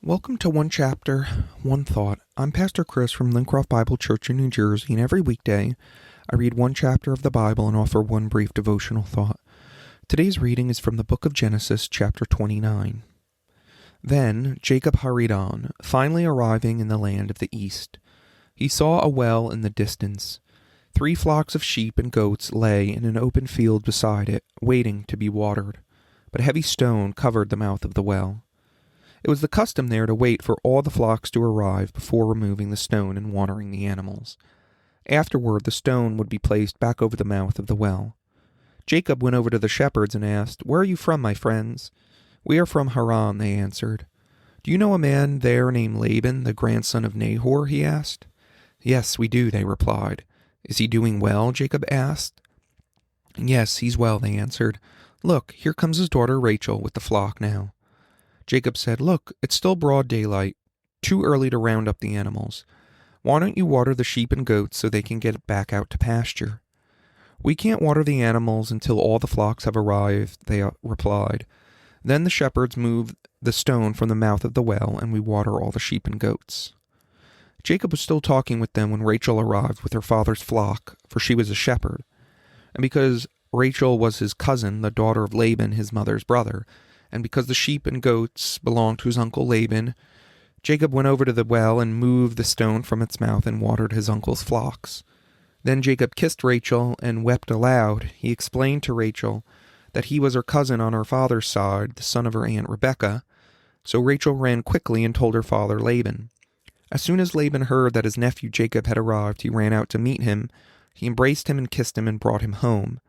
Welcome to One Chapter, One Thought. I'm Pastor Chris from Lincroft Bible Church in New Jersey, and every weekday I read one chapter of the Bible and offer one brief devotional thought. Today's reading is from the book of Genesis, chapter 29. Then Jacob hurried on, finally arriving in the land of the east. He saw a well in the distance. 3 flocks of sheep and goats lay in an open field beside it, waiting to be watered, but a heavy stone covered the mouth of the well. It was the custom there to wait for all the flocks to arrive before removing the stone and watering the animals. Afterward, the stone would be placed back over the mouth of the well. Jacob went over to the shepherds and asked, "Where are you from, my friends?" "We are from Haran," they answered. "Do you know a man there named Laban, the grandson of Nahor?" he asked. "Yes, we do," they replied. "Is he doing well?" Jacob asked. "Yes, he's well," they answered. "Look, here comes his daughter Rachel with the flock now." Jacob said, "Look, it's still broad daylight, too early to round up the animals. Why don't you water the sheep and goats so they can get back out to pasture?" "We can't water the animals until all the flocks have arrived," they replied. Then the shepherds moved the stone from the mouth of the well, and we water all the sheep and goats. Jacob was still talking with them when Rachel arrived with her father's flock, for she was a shepherd. And because Rachel was his cousin, the daughter of Laban, his mother's brother, and because the sheep and goats belonged to his uncle Laban, Jacob went over to the well and moved the stone from its mouth and watered his uncle's flocks. Then Jacob kissed Rachel and wept aloud. He explained to Rachel that he was her cousin on her father's side, the son of her aunt Rebekah. So Rachel ran quickly and told her father Laban. As soon as Laban heard that his nephew Jacob had arrived, he ran out to meet him. He embraced him and kissed him and brought him home.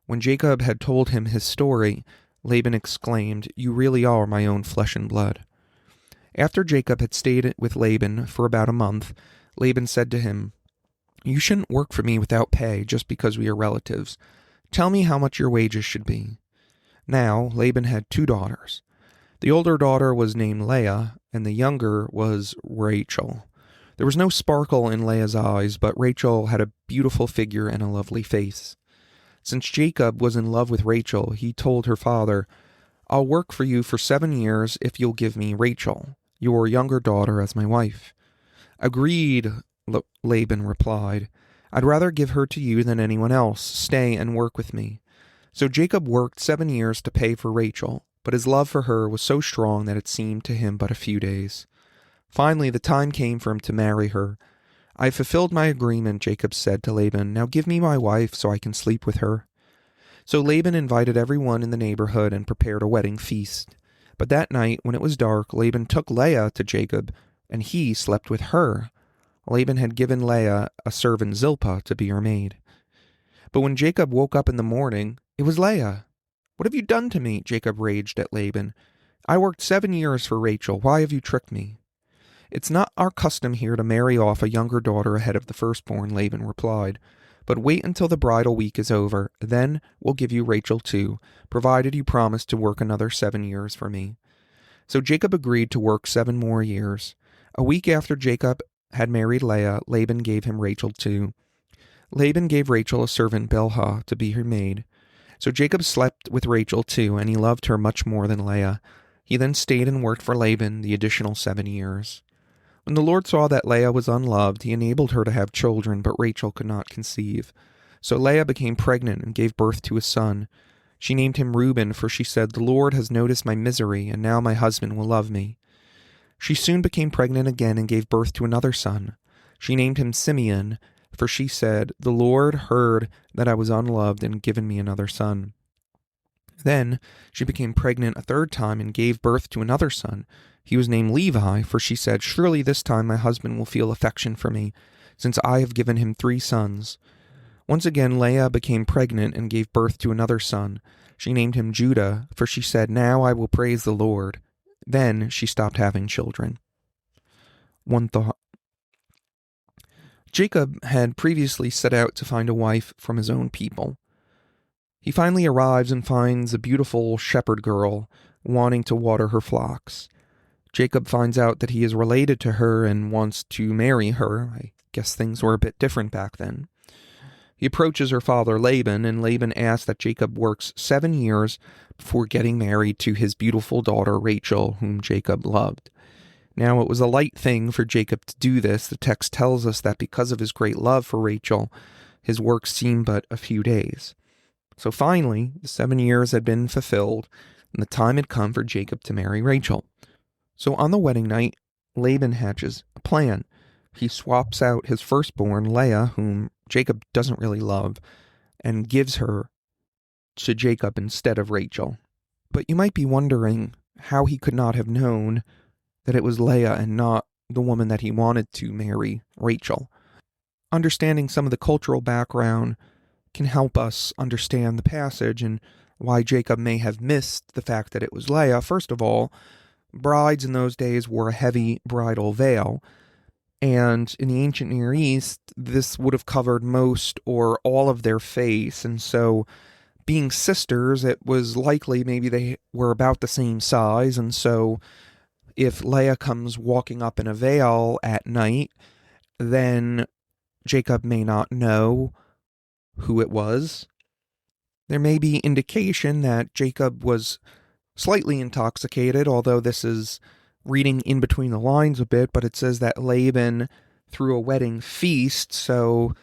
When Jacob had told him his story, Laban exclaimed, "You really are my own flesh and blood." After Jacob had stayed with Laban for about a month, Laban said to him, "You shouldn't work for me without pay just because we are relatives. Tell me how much your wages should be." Now Laban had 2 daughters. The older daughter was named Leah, and the younger was Rachel. There was no sparkle in Leah's eyes, but Rachel had a beautiful figure and a lovely face. Since Jacob was in love with Rachel, he told her father, "I'll work for you for 7 years if you'll give me Rachel, your younger daughter, as my wife." "Agreed," Laban replied. "I'd rather give her to you than anyone else. Stay and work with me." So Jacob worked 7 years to pay for Rachel, but his love for her was so strong that it seemed to him but a few days. Finally, the time came for him to marry her. "I have fulfilled my agreement," Jacob said to Laban. "Now give me my wife so I can sleep with her." So Laban invited everyone in the neighborhood and prepared a wedding feast. But that night, when it was dark, Laban took Leah to Jacob, and he slept with her. Laban had given Leah a servant Zilpah to be her maid. But when Jacob woke up in the morning, it was Leah. "What have you done to me?" Jacob raged at Laban. "I worked 7 years for Rachel. Why have you tricked me?" "It's not our custom here to marry off a younger daughter ahead of the firstborn," Laban replied. "But wait until the bridal week is over. Then we'll give you Rachel too, provided you promise to work another 7 years for me." So Jacob agreed to work 7 more years. A week after Jacob had married Leah, Laban gave him Rachel too. Laban gave Rachel a servant Bilhah to be her maid. So Jacob slept with Rachel too, and he loved her much more than Leah. He then stayed and worked for Laban the additional 7 years. When the Lord saw that Leah was unloved, he enabled her to have children, but Rachel could not conceive. So Leah became pregnant and gave birth to a son. She named him Reuben, for she said, "The Lord has noticed my misery, and now my husband will love me." She soon became pregnant again and gave birth to another son. She named him Simeon, for she said, "The Lord heard that I was unloved and given me another son." Then she became pregnant a 3rd time and gave birth to another son. He was named Levi, for she said, "Surely this time my husband will feel affection for me, since I have given him 3 sons. Once again Leah became pregnant and gave birth to another son. She named him Judah, for she said, "Now I will praise the Lord." Then she stopped having children. One thought. Jacob had previously set out to find a wife from his own people. He finally arrives and finds a beautiful shepherd girl wanting to water her flocks. Jacob finds out that he is related to her and wants to marry her. I guess things were a bit different back then. He approaches her father Laban, and Laban asks that Jacob works 7 years before getting married to his beautiful daughter Rachel, whom Jacob loved. Now, it was a light thing for Jacob to do this. The text tells us that because of his great love for Rachel, his work seemed but a few days. So finally, the 7 years had been fulfilled, and the time had come for Jacob to marry Rachel. So on the wedding night, Laban hatches a plan. He swaps out his firstborn, Leah, whom Jacob doesn't really love, and gives her to Jacob instead of Rachel. But you might be wondering how he could not have known that it was Leah and not the woman that he wanted to marry, Rachel. Understanding some of the cultural background can help us understand the passage and why Jacob may have missed the fact that it was Leah. First of all, brides in those days wore a heavy bridal veil, and in the ancient Near East, this would have covered most or all of their face, and so being sisters, it was likely maybe they were about the same size, and so if Leah comes walking up in a veil at night, then Jacob may not know who it was. There may be indication that Jacob was slightly intoxicated, although this is reading in between the lines a bit, but it says that Laban threw a wedding feast, so,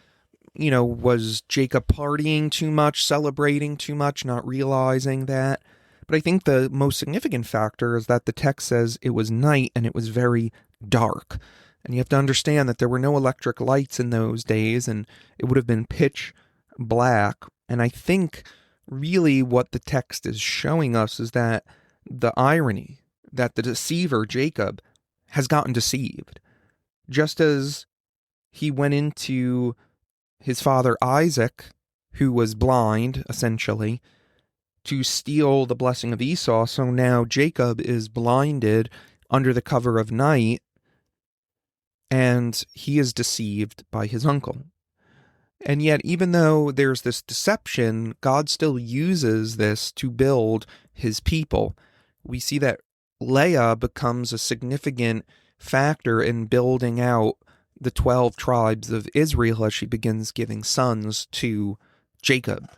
was Jacob partying too much, celebrating too much, not realizing that? But I think the most significant factor is that the text says it was night and it was very dark. And you have to understand that there were no electric lights in those days, and it would have been pitch black. And I think really what the text is showing us is that the irony that the deceiver, Jacob, has gotten deceived. Just as he went into his father Isaac, who was blind, essentially, to steal the blessing of Esau, so now Jacob is blinded under the cover of night, and he is deceived by his uncle. And yet, even though there's this deception, God still uses this to build his people. We see that Leah becomes a significant factor in building out the 12 tribes of Israel as she begins giving sons to Jacob.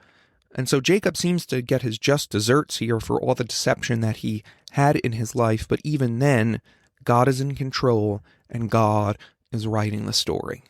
And so Jacob seems to get his just desserts here for all the deception that he had in his life, but even then, God is in control and God is writing the story.